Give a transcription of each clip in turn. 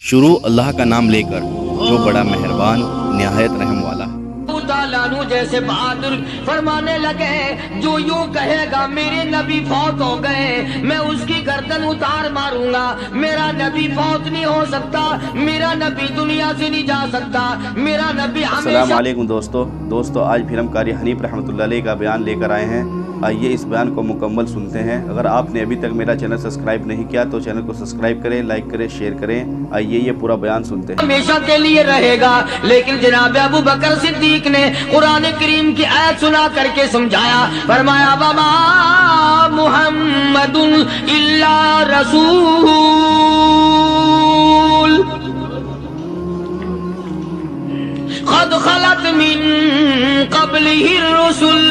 شروع اللہ کا نام لے کر جو بڑا مہربان نہایت رحم والا ہے۔ لانو جیسے بہادر فرمانے لگے جو یوں کہے گا میرے نبی فوت ہو گئے میں اس کی گردن اتار ماروں گا، میرا نبی فوت نہیں ہو سکتا، میرا نبی دنیا سے نہیں جا سکتا، میرا نبی ہمیشہ۔ السلام علیکم دوستو آج پھر ہم قاری حنیف رحمۃ اللہ علیہ کا بیان لے کر آئے ہیں۔ آئیے اس بیان کو مکمل سنتے ہیں۔ اگر آپ نے ابھی تک میرا چینل سبسکرائب نہیں کیا تو چینل کو سبسکرائب کریں، لائک کریں، شیئر کریں۔ آئیے یہ پورا بیان سنتے ہیں۔ ہمیشہ کے لیے رہے گا، لیکن جناب ابو بکر صدیق نے قرآن کریم کی آیت سنا کر کے سمجھایا، فرمایا وما محمد الا رسول قد خلت من قبلہ الرسل۔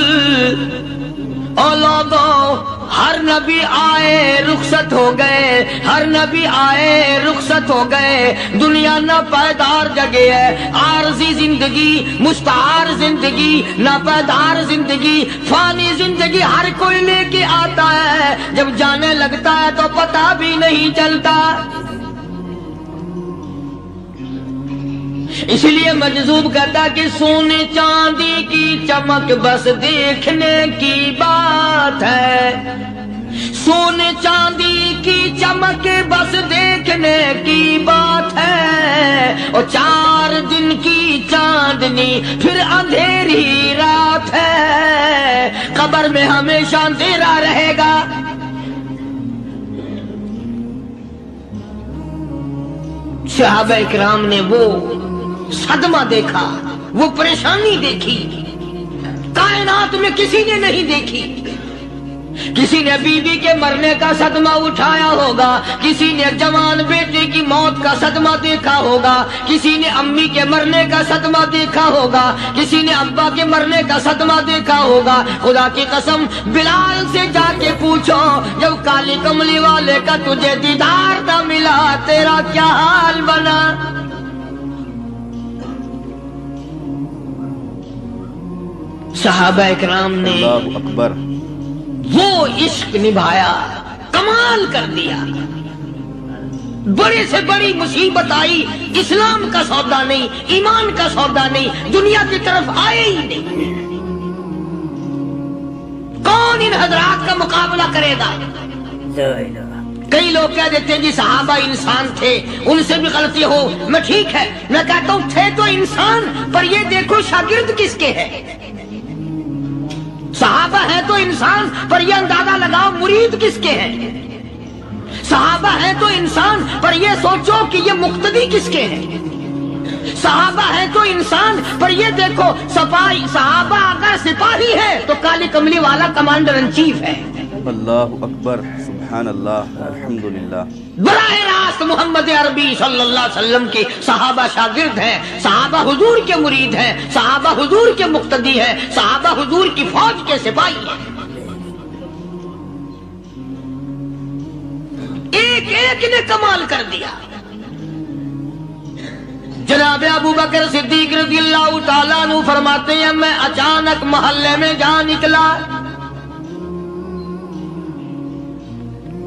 اور لوگوں ہر نبی آئے رخصت ہو گئے، ہر نبی آئے رخصت ہو گئے۔ دنیا نہ پائیدار جگہ ہے، عارضی زندگی، مستعار زندگی، نہ پائیدار زندگی، فانی زندگی ہر کوئی لے کے آتا ہے، جب جانے لگتا ہے تو پتہ بھی نہیں چلتا۔ اس لیے مجذوب کہتا کہ سونے چاندی کی چمک بس دیکھنے کی بات ہے، سونے چاندی کی چمک بس دیکھنے کی بات ہے، اور 4 دن کی چاندنی پھر اندھیری رات ہے، قبر میں ہمیشہ اندھیرا رہے گا۔ صحابہ اکرام نے وہ صدمہ دیکھا، وہ پریشانی دیکھی، کائنات میں کسی نے نہیں دیکھی۔ کسی نے بیوی کے مرنے کا صدمہ اٹھایا ہوگا، کسی نے جوان بیٹے کی موت کا صدمہ دیکھا ہوگا، کسی نے امی کے مرنے کا صدمہ دیکھا ہوگا، کسی نے ابا کے مرنے کا صدمہ دیکھا ہوگا۔ خدا کی قسم بلال سے جا کے پوچھو جب کالی کملی والے کا تجھے دیدار نہ ملا تیرا کیا حال بنا۔ صحابہ اکرام نے اللہ اکبر، وہ عشق نبھایا، کمال کر دیا۔ بڑے سے بڑی مصیبت آئی، اسلام کا سودا نہیں، ایمان کا سودا نہیں، دنیا کی طرف آئے ہی نہیں۔ کون ان حضرات کا مقابلہ کرے گا؟ کئی لوگ کہہ دیتے ہیں جی صحابہ انسان تھے، ان سے بھی غلطی ہو، میں ٹھیک ہے، میں کہتا ہوں تھے تو انسان، پر یہ دیکھو شاگرد کس کے ہیں۔ صحابہ ہیں تو انسان، پر یہ اندازہ لگاؤ مرید کس کے ہیں۔ صحابہ ہیں تو انسان، پر یہ سوچو کہ یہ مقتدی کس کے ہیں۔ صحابہ ہیں تو انسان، پر یہ دیکھو صحابہ اگر سپاہی ہے تو کالی کملی والا کمانڈر ان چیف ہے۔ اللہ اکبر، سبحان اللہ، الحمدللہ۔ براہ راست محمد عربی صلی اللہ علیہ وسلم کے صحابہ شاگرد ہیں، صحابہ حضور کے مرید ہیں، صحابہ حضور کے مقتدی ہیں، صحابہ حضور کی فوج کے سپاہی ہیں۔ ایک ایک نے کمال کر دیا۔ جناب ابو بکر صدیق رضی اللہ تعالیٰ عنہ فرماتے ہیں میں اچانک محلے میں جا نکلا۔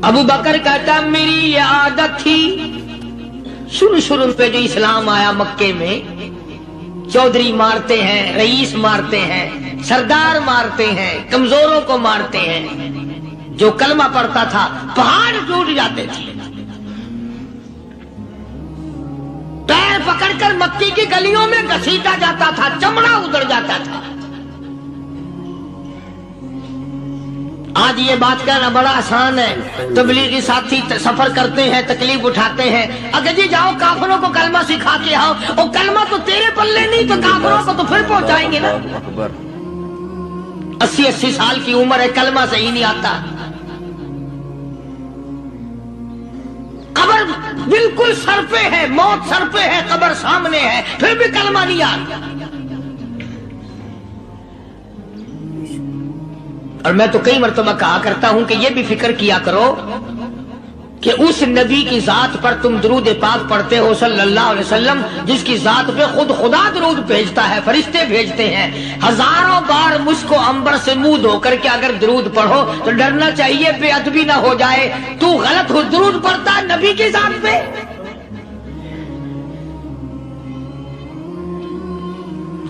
ابو بکر کہتا میری یہ عادت تھی، شروع پہ جو اسلام آیا مکے میں، چودھری مارتے ہیں، رئیس مارتے ہیں، سردار مارتے ہیں، کمزوروں کو مارتے ہیں۔ جو کلمہ پڑھتا تھا پہاڑ ٹوٹ جاتے تھے۔ پیر پکڑ کر مکی کی گلیوں میں گھسیٹا جاتا تھا، چمڑا ادھر جاتا تھا۔ آج یہ بات کہنا بڑا آسان ہے، تبلیغی ساتھی سفر کرتے ہیں، تکلیف اٹھاتے ہیں، اگر جی جاؤ کافروں کو کلمہ سکھا کے آؤ، اور کلمہ تو تیرے پلے نہیں تو کافروں کو تو پھر پہنچائیں گے نا۔ 80 سال کی عمر ہے، کلمہ صحیح نہیں آتا، قبر بالکل سر پہ ہے، موت سر پہ ہے، قبر سامنے ہے، پھر بھی کلمہ نہیں آتا۔ اور میں تو کئی مرتبہ کہا کرتا ہوں کہ یہ بھی فکر کیا کرو کہ اس نبی کی ذات پر تم درود پاک پڑھتے ہو صلی اللہ علیہ وسلم، جس کی ذات پہ خود خدا درود بھیجتا ہے، فرشتے بھیجتے ہیں۔ ہزاروں بار مجھ کو عنبر سے منہ دھو کر کے اگر درود پڑھو تو ڈرنا چاہیے بے ادبی نہ ہو جائے، تو غلط درود پڑھتا ہے نبی کی ذات پہ۔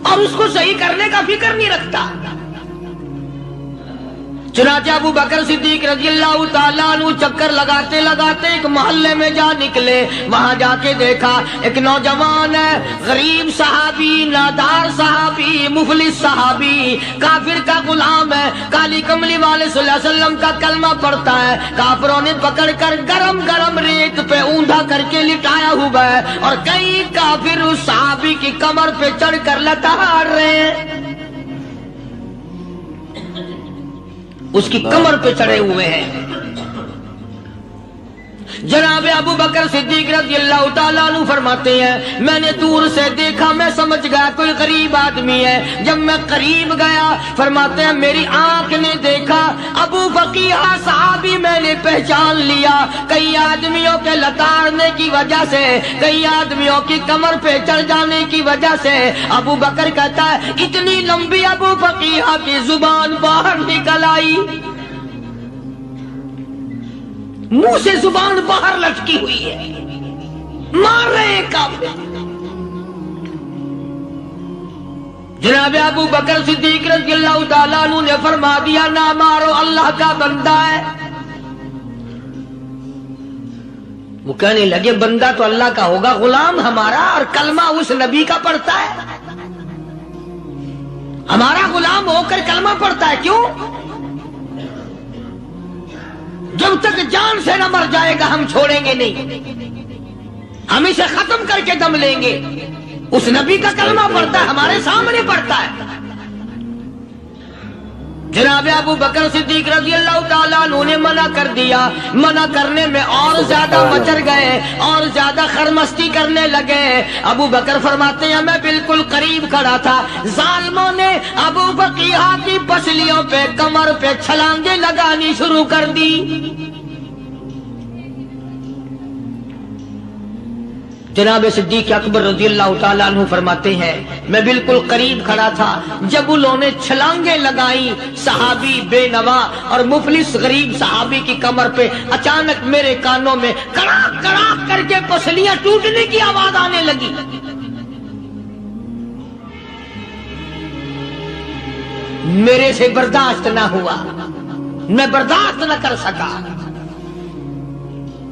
اور اس کو صحیح کرنے کا فکر نہیں رکھتا. چنانچہ ابو بکر صدیق رضی اللہ تعالیٰ عنہ چکر لگاتے لگاتے ایک محلے میں جا نکلے. وہاں جا کے دیکھا ایک نوجوان ہے، غریب صحابی، نادار صحابی، مفلس صحابی، کافر کا غلام ہے، کالی کملی والے صلی اللہ علیہ وسلم کا کلمہ پڑھتا ہے. کافروں نے پکڑ کر گرم گرم ریت پہ اوندا کر کے لٹایا ہوا ہے اور کئی کافر اس صحابی کی کمر پہ چڑھ کر لتاڑ رہے ہیں. اس کی کمر پہ چڑھے ہوئے ہیں. جناب ابو بکر صدیق رضی اللہ تعالیٰ عنہ فرماتے ہیں میں نے دور سے دیکھا، میں سمجھ گیا کوئی غریب آدمی ہے. جب میں قریب گیا فرماتے ہیں میری آنکھ نے دیکھا ابو فقیہ صحابی، میں نے پہچان لیا. کئی آدمیوں کے لتاڑنے کی وجہ سے، کئی آدمیوں کی کمر پہ چڑھ جانے کی وجہ سے ابو بکر کہتا ہے اتنی لمبی ابو فقیہ کی زبان باہر نکل آئی، منہ سے زبان باہر لٹکی ہوئی ہے، مار رہے ہیں کافر. جناب ابو بکر صدیق رضی اللہ تعالیٰ عنہ نے فرما دیا نہ مارو، اللہ کا بندہ ہے. وہ کہنے لگے بندہ تو اللہ کا ہوگا، غلام ہمارا اور کلمہ اس نبی کا پڑھتا ہے، ہمارا غلام ہو کر کلمہ پڑھتا ہے. کیوں؟ جب تک جان سے نہ مر جائے گا ہم چھوڑیں گے نہیں، ہم اسے ختم کر کے دم لیں گے. اس نبی کا کلمہ پڑھتا ہے، ہمارے سامنے پڑھتا ہے. جناب ابو بکر صدیق رضی اللہ تعالیٰ عنہ نے منع کر دیا. منع کرنے میں اور زیادہ مچر گئے اور زیادہ خرمستی کرنے لگے. ابو بکر فرماتے ہیں میں بالکل قریب کھڑا تھا، ظالموں نے ابو بقیہ کی پسلیوں پہ کمر پہ چھلانگیں لگانی شروع کر دی. جناب صدیق اکبر رضی اللہ تعالیٰ عنہ فرماتے ہیں میں بالکل قریب کھڑا تھا جب انہوں نے چھلانگیں لگائی صحابی بے نوا اور مفلس غریب صحابی کی کمر پہ. اچانک میرے کانوں میں کڑاک کڑاک کر کے پسلیاں ٹوٹنے کی آواز آنے لگی. میرے سے برداشت نہ ہوا، میں برداشت نہ کر سکا.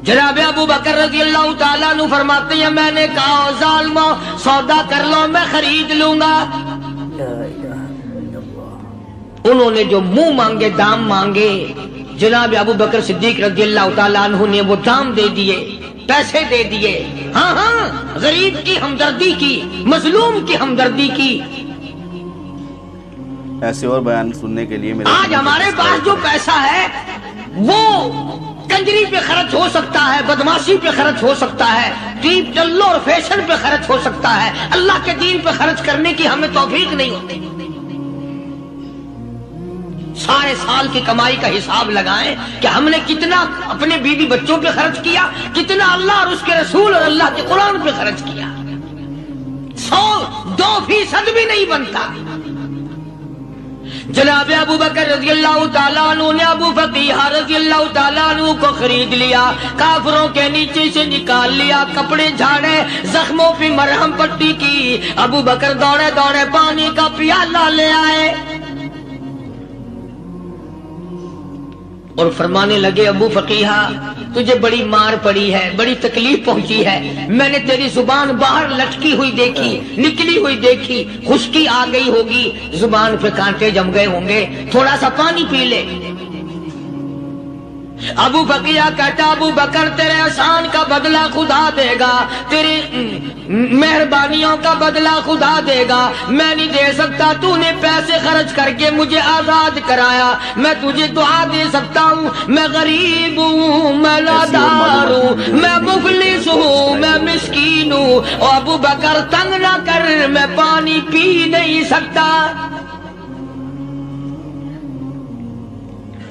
جناب ابو بکر رضی اللہ تعالیٰ عنہ فرماتے ہیں میں نے کہا ظالموں سودا کر لو، میں خرید لوں گا. انہوں نے جو منہ مانگے دام مانگے، جناب ابو بکر صدیق رضی اللہ تعالیٰ عنہ نے وہ دام دے دیے، پیسے دے دیے. ہاں ہاں، غریب کی ہمدردی کی، مظلوم کی ہمدردی کی. ایسے اور بیان سننے کے لیے آج ہمارے پاس جو پیسہ ہے وہ کنجری پہ خرچ ہو سکتا ہے، بدماشی پہ خرچ ہو سکتا ہے، ٹیپ ٹلو اور فیشن پہ خرچ ہو سکتا ہے. اللہ کے دین پہ خرچ کرنے کی ہمیں توفیق نہیں ہوتی. سارے سال کی کمائی کا حساب لگائیں کہ ہم نے کتنا اپنے بیوی بچوں پہ خرچ کیا، کتنا اللہ اور اس کے رسول اور اللہ کے قرآن پہ خرچ کیا. 100-2% بھی نہیں بنتا. جناب ابو بکر رضی اللہ تعالیٰ عنہ نے ابو فقیہ رضی اللہ تعالیٰ عنہ کو خرید لیا، کافروں کے نیچے سے نکال لیا، کپڑے جھاڑے، زخموں پہ مرہم پٹی کی. ابو بکر دوڑے دوڑے پانی کا پیالہ لے آئے اور فرمانے لگے ابو فقیہ تجھے بڑی مار پڑی ہے، بڑی تکلیف پہنچی ہے، میں نے تیری زبان باہر لٹکی ہوئی دیکھی، نکلی ہوئی دیکھی، خشکی آ گئی ہوگی، زبان پہ کانٹے جم گئے ہوں گے، تھوڑا سا پانی پی لے. ابو فقیہ کہتا ابو بکر تیرے احسان کا بدلہ خدا دے گا، تیری مہربانیوں کا بدلہ خدا دے گا. میں نہیں دے سکتا، تو نے پیسے خرچ کر کے مجھے آزاد کرایا. میں تجھے دعا دے سکتا ہوں، میں غریب ہوں، میں نادار ہوں، میں مفلس ہوں، میں مسکین ہوں. اور ابو بکر تنگ نہ کر، میں پانی پی نہیں سکتا.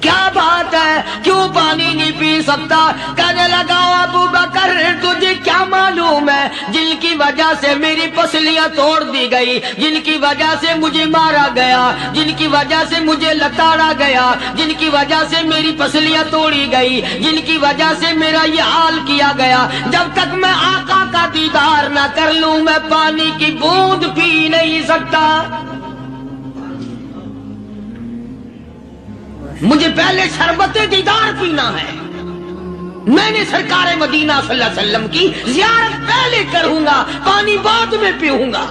کیا بات ہے، کیوں پانی نہیں پی سکتا؟ کہنے لگا ابو بکر تجھے کیا معلوم ہے جن کی وجہ سے میری پسلیاں توڑ دی گئی، جن کی وجہ سے مجھے مارا گیا، جن کی وجہ سے مجھے لتاڑا گیا، جن کی وجہ سے میری پسلیاں توڑی گئی، جن کی وجہ سے میرا یہ حال کیا گیا. جب تک میں آقا کا دیدار نہ کر لوں میں پانی کی بوند پی نہیں سکتا. سکتا، مجھے پہلے شربت دیدار پینا ہے، میں نے سرکار مدینہ صلی اللہ علیہ وسلم کی زیارت پہلے کروں گا، پانی بعد میں پیوں گا۔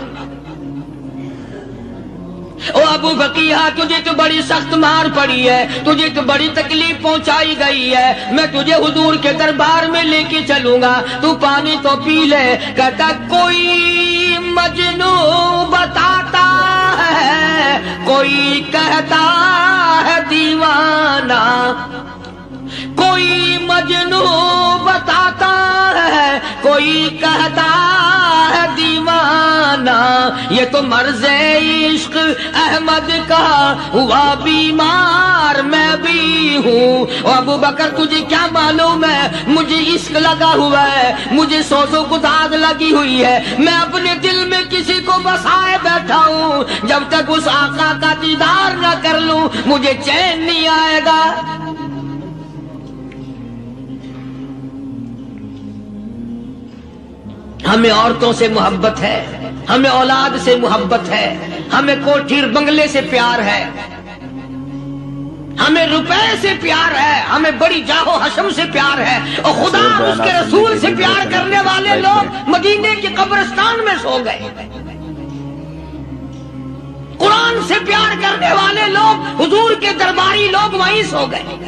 او ابو بقیہ تجھے تو بڑی سخت مار پڑی ہے، تجھے تو بڑی تکلیف پہنچائی گئی ہے، میں تجھے حضور کے دربار میں لے کے چلوں گا، تو پانی تو پی لے۔ کہتا کوئی مجنون بتاتا ہے، کوئی کہتا ہے دیوانہ، کوئی مجنون بتاتا ہے، کوئی کہتا ہے دیوانہ، یہ تو مرض عشق احمد کا ہوا بیمار میں بھی ہوں۔ ابو بکر تجھے کیا معلوم ہے، مجھے عشق لگا ہوا ہے، مجھے سوز و گداز لگی ہوئی ہے، میں اپنے دل میں کسی کو بسائے بیٹھا ہوں، جب تک اس آقا کا دیدار نہ کر لوں مجھے چین نہیں آئے گا۔ ہمیں عورتوں سے محبت ہے، ہمیں اولاد سے محبت ہے، ہمیں کوٹھی بنگلے سے پیار ہے، ہمیں روپے سے پیار ہے، ہمیں بڑی جاہ و حشم سے پیار ہے، اور خدا اس کے رسول سے پیار کرنے والے لوگ مدینے کے قبرستان میں سو گئے، قرآن سے پیار کرنے والے لوگ حضور کے درباری لوگ وہیں سو گئے۔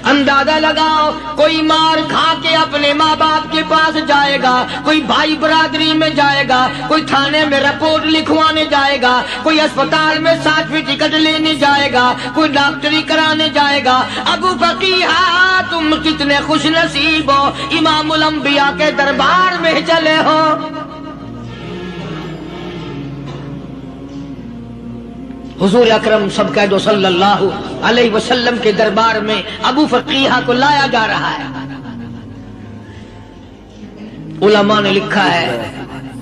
اندازہ لگاؤ، کوئی مار کھا کے اپنے ماں باپ کے پاس جائے گا، کوئی بھائی برادری میں جائے گا، کوئی تھانے میں رپورٹ لکھوانے جائے گا، کوئی اسپتال میں سرٹیفکیٹ لینے جائے گا، کوئی ڈاکٹری کرانے جائے گا۔ ابو بقیہ تم کتنے خوش نصیب ہو، امام الانبیاء کے دربار میں چلے ہو۔ حضور اکرم سب کہہ دو صلی اللہ علیہ وسلم کے دربار میں ابو فقیہ کو لایا جا رہا ہے۔ علماء نے لکھا ہے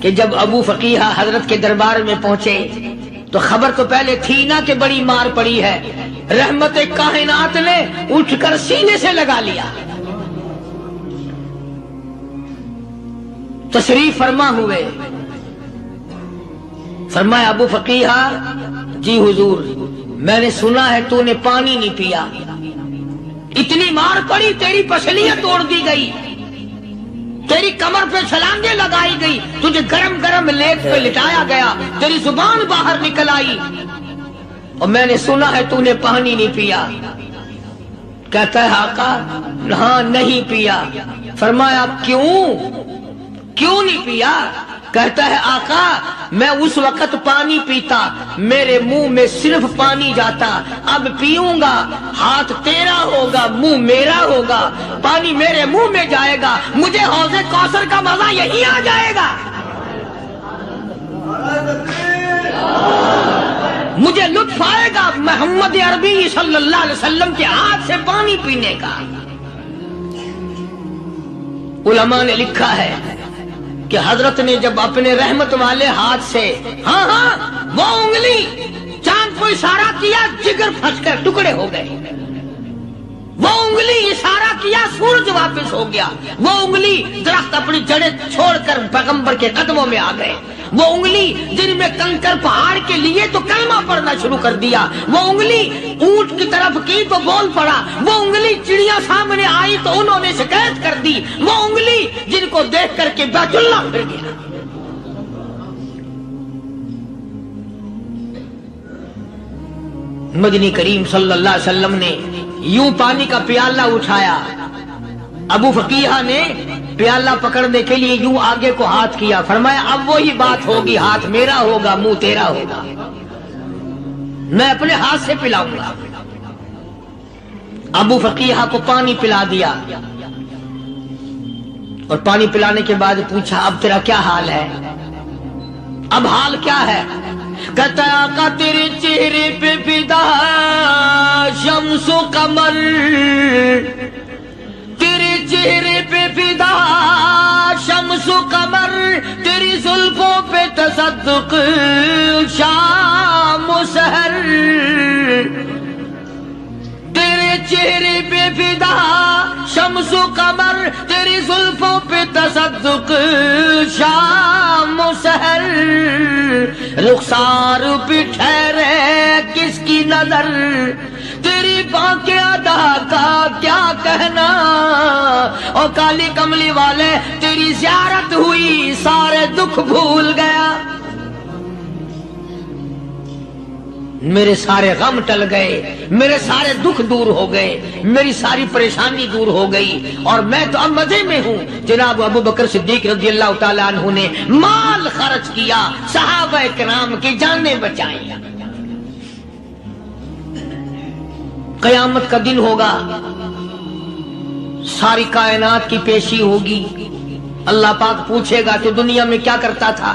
کہ جب ابو فقیہ حضرت کے دربار میں پہنچے تو خبر تو پہلے تھی نا کہ بڑی مار پڑی ہے، رحمت کائنات نے اٹھ کر سینے سے لگا لیا، تشریف فرما ہوئے، فرمایا ابو فقیہ جی حضور میں نے سنا ہے تو نے پانی نہیں پیا، اتنی مار پڑی تیری پسلیاں توڑ دی گئی، تیری کمر پہ چھلانگیں لگائی گئی، تجھے گرم گرم لیٹ پہ لٹایا گیا، تیری زبان باہر نکل آئی، اور میں نے سنا ہے تو نے پانی نہیں پیا۔ کہتا ہے آقا ہاں نہیں پیا۔ فرمایا کیوں نہیں پیا؟ کہتا ہے آقا میں اس وقت پانی پیتا میرے منہ میں صرف پانی جاتا، اب پیوں گا ہاتھ تیرا ہوگا منہ میرا ہوگا، پانی میرے منہ میں جائے گا، مجھے حوض کوثر کا مزہ یہی آ جائے گا، مجھے لطف آئے گا محمد عربی صلی اللہ علیہ وسلم کے ہاتھ سے پانی پینے کا۔ علماء نے لکھا ہے کہ حضرت نے جب اپنے رحمت والے ہاتھ سے ہاں وہ انگلی چاند کو اشارہ کیا، جگر پھنس کر ٹکڑے ہو گئے، وہ انگلی اشارہ کیا سورج واپس ہو گیا، وہ انگلی درخت اپنی جڑیں چھوڑ کر پیغمبر کے قدموں میں آ گئے، وہ انگلی جن میں کنکر پہاڑ کے لیے تو کلمہ پڑھنا شروع کر دیا، وہ انگلی اونٹ کی طرف کی تو بول پڑا، وہ انگلی چڑیا سامنے آئی تو انہوں نے شکایت کر دی، وہ انگلی جن کو دیکھ کر کے بیت اللہ پھر گیا۔ مدنی کریم صلی اللہ علیہ وسلم نے یوں پانی کا پیالہ اٹھایا، ابو فقیہ نے پیالہ پکڑنے کے لیے یوں آگے کو ہاتھ کیا، فرمایا اب وہی بات ہوگی، ہاتھ میرا ہوگا منہ تیرا ہوگا، میں اپنے ہاتھ سے پلاؤں گا۔ ابو فقیہ کو پانی پلا دیا، اور پانی پلانے کے بعد پوچھا اب تیرا کیا حال ہے؟ اب حال کیا ہے؟ کہتا ہے آقا تیرے چہرے پہ فدا شمس و قمر، تیرے چہرے پہ فدا شمس و قمر، تیری زلفوں پہ تصدق شام و سحر، تیرے چہرے پہ فدا شمس و قمر، تیری زلفوں پہ تصدق شام و سحر، رخسار پہ ٹھہرے کس کی نظر، تیری باقی ادا کا کیا کہنا، اور کالی کملی والے تیری زیارت ہوئی سارے دکھ بھول گیا، میرے سارے غم ٹل گئے، میرے سارے دکھ دور ہو گئے، میری ساری پریشانی دور ہو گئی، اور میں تو اب مزے میں ہوں۔ جناب ابو بکر صدیق رضی اللہ تعالیٰ عنہ نے مال خرچ کیا، صحابہ کرام کی جانیں بچائیں۔ قیامت کا دن ہوگا، ساری کائنات کی پیشی ہوگی، اللہ پاک پوچھے گا تو دنیا میں کیا کرتا تھا؟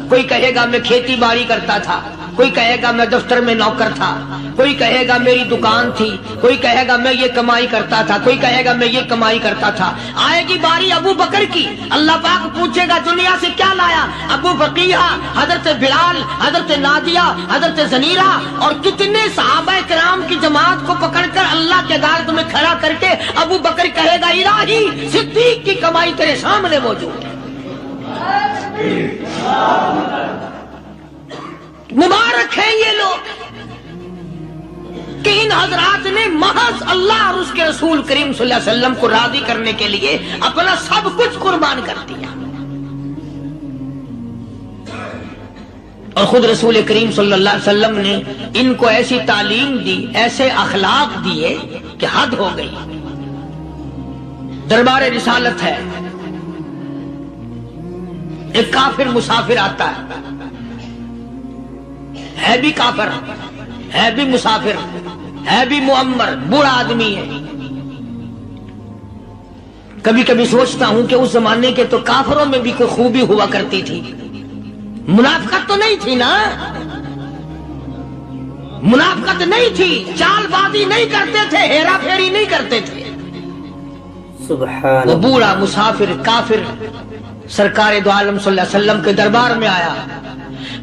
کوئی کہے گا میں کھیتی باڑی کرتا تھا، کوئی کہے گا میں دفتر میں نوکر تھا، کوئی کہے گا میری دکان تھی، کوئی کہے گا میں یہ کمائی کرتا تھا، کوئی کہے گا میں یہ کمائی کرتا تھا۔ آئے گی باری ابو بکر کی، اللہ پاک پوچھے گا دنیا سے کیا لایا؟ ابو بقیہ، حضرت بلال، حضرت نادیہ، حضرت زنیرہ اور کتنے صحابہ کرام کی جماعت کو پکڑ کر اللہ کے عدالت میں کھڑا کر کے ابو بکر کہے گا الہی صدیق کی کمائی تیرے سامنے موجود ہے۔ مبارک ہیں یہ لوگ کہ ان حضرات نے محض اللہ اور اس کے رسول کریم صلی اللہ علیہ وسلم کو راضی کرنے کے لیے اپنا سب کچھ قربان کر دیا، اور خود رسول کریم صلی اللہ علیہ وسلم نے ان کو ایسی تعلیم دی، ایسے اخلاق دیے کہ حد ہو گئی۔ دربار رسالت ہے، ایک کافر مسافر آتا ہے بھی کافر، ہے بھی مسافر، ہے بھی معمر، بوڑھا آدمی ہے۔ کبھی کبھی سوچتا ہوں کہ اس زمانے کے تو کافروں میں بھی کوئی خوبی ہوا کرتی تھی، منافقت تو نہیں تھی نا، منافقت نہیں تھی، چال بازی نہیں کرتے تھے، ہیرا پھیری نہیں کرتے تھے۔ سبحان وہ بوڑھا مسافر کافر سرکار دو عالم صلی اللہ علیہ وسلم کے دربار میں آیا،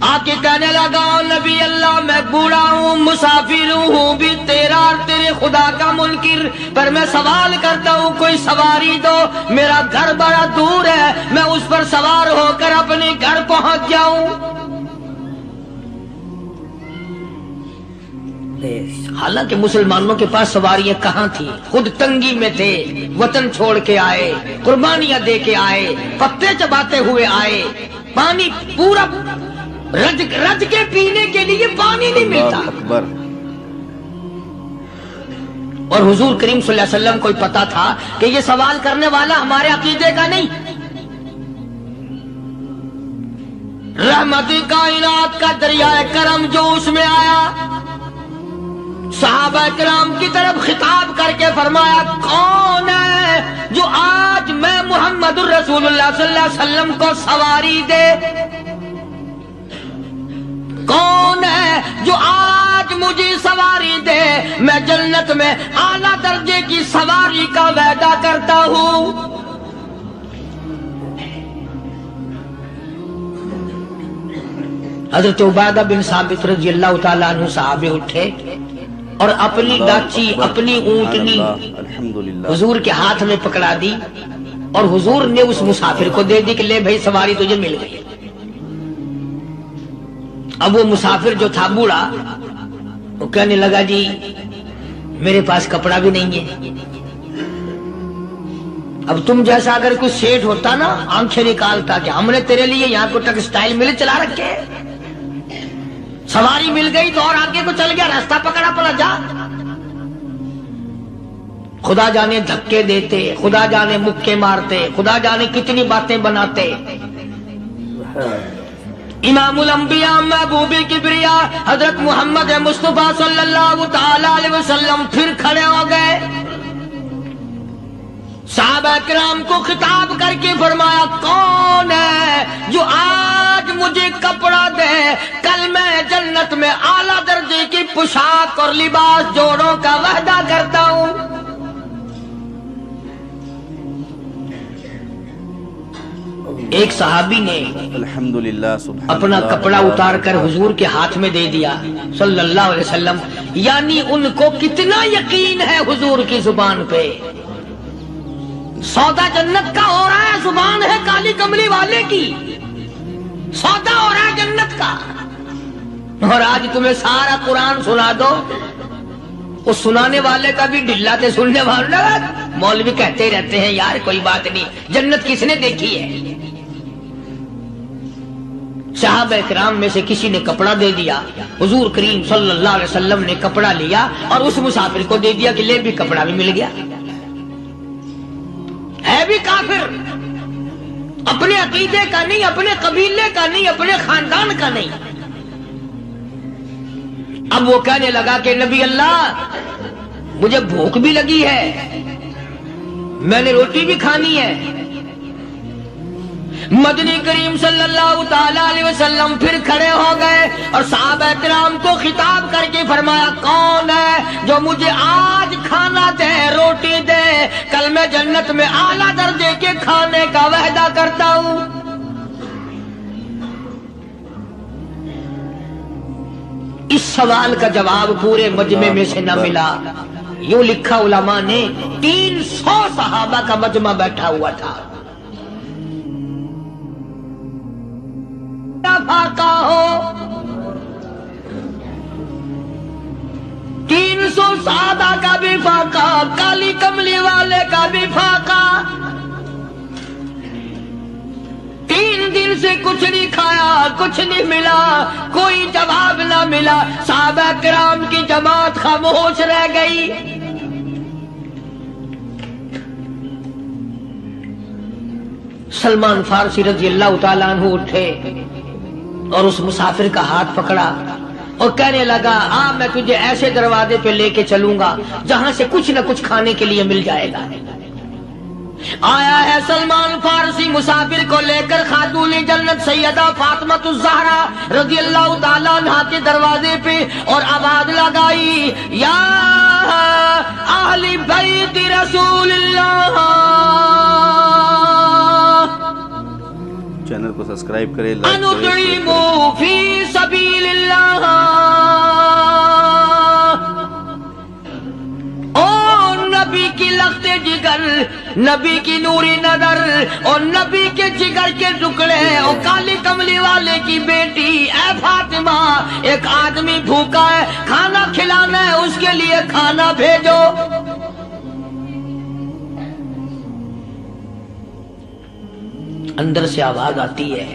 آ کے کہنے لگا نبی اللہ میں بوڑھا ہوں، مسافر ہوں بھی تیرا اور تیرے خدا کا منکر، پر میں سوال کرتا ہوں کوئی سواری دو، میرا گھر بڑا دور ہے، میں اس پر سوار ہو کر اپنے گھر پہنچ جاؤں۔ حالانکہ مسلمانوں کے پاس سواریاں کہاں تھی، خود تنگی میں تھے، وطن چھوڑ کے آئے، قربانیاں دے کے آئے، پتے چباتے ہوئے آئے، پانی پورا رج کے پینے کے لیے پانی نہیں ملتا۔ اکبر۔ اور حضور کریم صلی اللہ علیہ وسلم کو پتا تھا کہ یہ سوال کرنے والا ہمارے عقیدے کا نہیں، رحمت کائنات کا دریائے کرم جو اس میں آیا، صحابہ کرام کی طرف خطاب کر کے فرمایا کون ہے جو آج میں محمد الرسول اللہ صلی اللہ علیہ وسلم کو سواری دے، کون ہے جو آج مجھے سواری دے، میں جنت میں اعلیٰ درجے کی سواری کا وعدہ کرتا ہوں۔ حضرت عبادہ بن ثابت رضی اللہ تعالیٰ عنہ صحابے اٹھے اور اپنی گاچی، اپنی اونٹنی حضور کے ہاتھ میں پکڑا دی، اور حضور نے اس مسافر کو دے دی کہ لے بھائی سواری تجھے مل گئی۔ اب وہ مسافر جو تھا بوڑھا، وہ کہنے لگا جی میرے پاس کپڑا بھی نہیں ہے، اب تم جیسا اگر کوئی سیٹ ہوتا نا آنکھیں نکالتا کہ ہم نے تیرے لیے یہاں کو ٹیکسٹائل مل چلا رکھے، سواری مل گئی تو اور آگے کو چل گیا، راستہ پکڑا پڑا جا۔ خدا جانے دھکے دیتے، خدا جانے مکے مارتے، خدا جانے کتنی باتیں بناتے۔ امام الانبیاء محبوب کبریا حضرت محمد مصطفیٰ صلی اللہ تعالی علیہ وسلم پھر کھڑے ہو گئے، صحابہ کرام کو خطاب کر کے فرمایا کون ہے جو آج مجھے کپڑا دے، کل میں جنت میں اعلیٰ درجے کی پوشاک اور لباس جوڑوں کا وعدہ کرتا ہوں۔ ایک صحابی نے الحمدللہ اپنا کپڑا اتار کر حضور کے ہاتھ میں دے دیا صلی اللہ علیہ وسلم، یعنی ان کو کتنا یقین ہے حضور کی زبان پہ، سودا جنت کا ہو رہا ہے، زبان ہے کالی کملی والے کی، سودا ہو رہا ہے جنت کا۔ اور آج تمہیں سارا قرآن سنا دو، اس سنانے والے کا بھی ڈلا تھے سننے والا۔ مولوی کہتے رہتے ہیں یار کوئی بات نہیں، جنت کس نے دیکھی ہے؟ صحابہ کرام میں سے کسی نے کپڑا دے دیا، حضور کریم صلی اللہ علیہ وسلم نے کپڑا لیا اور اس مسافر کو دے دیا کہ لے بھی کپڑا بھی مل گیا۔ ہے بھی کافر، اپنے عقیدے کا نہیں، اپنے قبیلے کا نہیں، اپنے خاندان کا نہیں۔ اب وہ کہنے لگا کہ نبی اللہ مجھے بھوک بھی لگی ہے، میں نے روٹی بھی کھانی ہے۔ مدنی کریم صلی اللہ تعالی علیہ وسلم پھر کھڑے ہو گئے اور صحابہ کرام کو خطاب کر کے فرمایا کون ہے جو مجھے آج کھانا دے، روٹی دے، کل میں جنت میں اعلیٰ درجے کے کھانے کا وعدہ کرتا ہوں۔ اس سوال کا جواب پورے مجمع میں سے نہ ملا۔ یوں لکھا علماء نے 300 صحابہ کا مجمع بیٹھا ہوا تھا۔ فاقہ ہو 300 صحابہ کا بھی فاقہ، کالی کملی والے کا بھی فاقہ۔ 3 دن سے کچھ نہیں کھایا، کچھ نہیں ملا، کوئی جواب نہ ملا۔ صحابہ کرام کی جماعت خاموش رہ گئی۔ سلمان فارسی رضی اللہ تعالیٰ عنہ اٹھے اور اس مسافر کا ہاتھ پکڑا اور کہنے لگا میں تجھے ایسے دروازے پہ لے کے چلوں گا جہاں سے کچھ نہ کچھ کھانے کے لیے مل جائے گا۔ آیا ہے سلمان فارسی مسافر کو لے کر خاتون جنت سیدہ فاطمہ الزہرا رضی اللہ تعالیٰ عنہا کے دروازے پہ اور آواز لگائی یا اہل بیت رسول اللہ۔ چینل کو سبسکرائب کریں، لائک کریں، انطعموا فی سبیل اللہ۔ او نبی کی لخت جگر، نبی کی نوری نظر اور نبی کے جگر کے ٹکڑے اور کالی کملی والے کی بیٹی اے فاطمہ، ایک آدمی بھوکا ہے، کھانا کھلانا ہے، اس کے لیے کھانا بھیجو۔ اندر سے آواز آتی ہے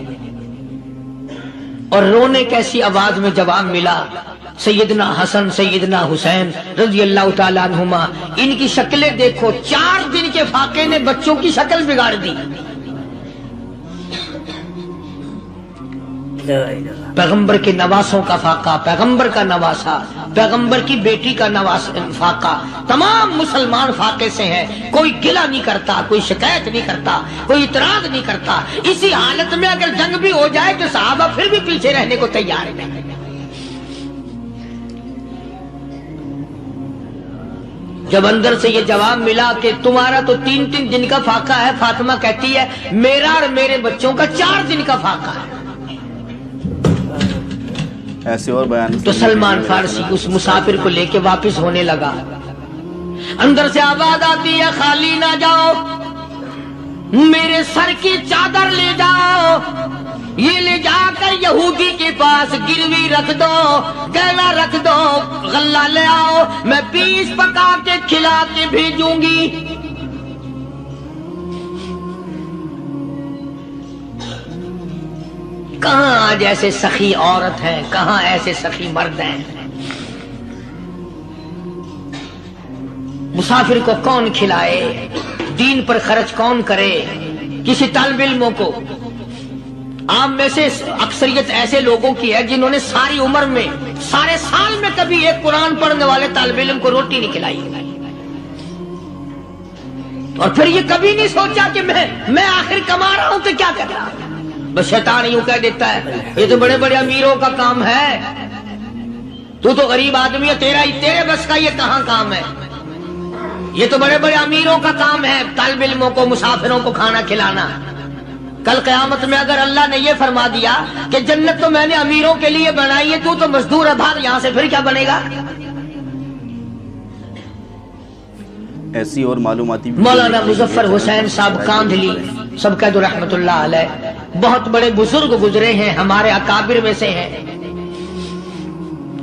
اور رونے کیسی آواز میں جواب ملا۔ سیدنا حسن سیدنا حسین رضی اللہ تعالیٰ عنہما، ان کی شکلیں دیکھو، 4 دن کے فاقے نے بچوں کی شکل بگاڑ دی۔ پیغمبر کے نواسوں کا فاقہ، پیغمبر کا نواسا، پیغمبر کی بیٹی کا فاقہ، تمام مسلمان فاقے سے ہیں۔ کوئی گلہ نہیں کرتا، کوئی شکایت نہیں کرتا، کوئی اعتراض نہیں کرتا۔ اسی حالت میں اگر جنگ بھی ہو جائے تو صحابہ پھر بھی پیچھے رہنے کو تیار ہیں۔ جب اندر سے یہ جواب ملا کہ تمہارا تو 3 دن کا فاقہ ہے، فاطمہ کہتی ہے میرا اور میرے بچوں کا 4 دن کا فاقہ ہے۔ ایسے اور بیان تو سلمان فارسی اس مسافر کو لے کے واپس ہونے لگا۔ اندر سے آواز آتی ہے خالی نہ جاؤ، میرے سر کی چادر لے جاؤ، یہ لے جا کر یہودی کے پاس گروی رکھ دو، گہنا رکھ دو، غلہ لے آؤ، میں 20 پکا کے کھلا کے بھیجوں گی۔ کہاں آج ایسے سخی عورت ہیں، کہاں ایسے سخی مرد ہیں؟ مسافر کو کون کھلائے، دین پر خرچ کون کرے؟ کسی طالب علموں کو، عام میں سے اکثریت ایسے لوگوں کی ہے جنہوں نے ساری عمر میں، سارے سال میں کبھی ایک قرآن پڑھنے والے طالب علم کو روٹی نہیں کھلائی، اور پھر یہ کبھی نہیں سوچا کہ میں آخر کما رہا ہوں تو کیا کر رہا ہوں۔ بس شیطان یوں کہہ دیتا ہے یہ تو بڑے بڑے امیروں کا کام ہے، تو غریب آدمی ہے، تیرے بس کا یہ کہاں کام ہے؟ یہ تو بڑے بڑے امیروں کا کام ہے طالب علموں کو، مسافروں کو کھانا کھلانا۔ کل قیامت میں اگر اللہ نے یہ فرما دیا کہ جنت تو میں نے امیروں کے لیے بنائی ہے، تو مزدور ہے، بھاگ یہاں سے، پھر کیا بنے گا؟ ایسی اور معلوماتی مولانا مظفر حسین صاحب کاندھلی سب کہہ دو رحمت اللہ علیہ، بہت بڑے بزرگ گزرے ہیں، ہمارے اکابر میں سے ہیں۔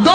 2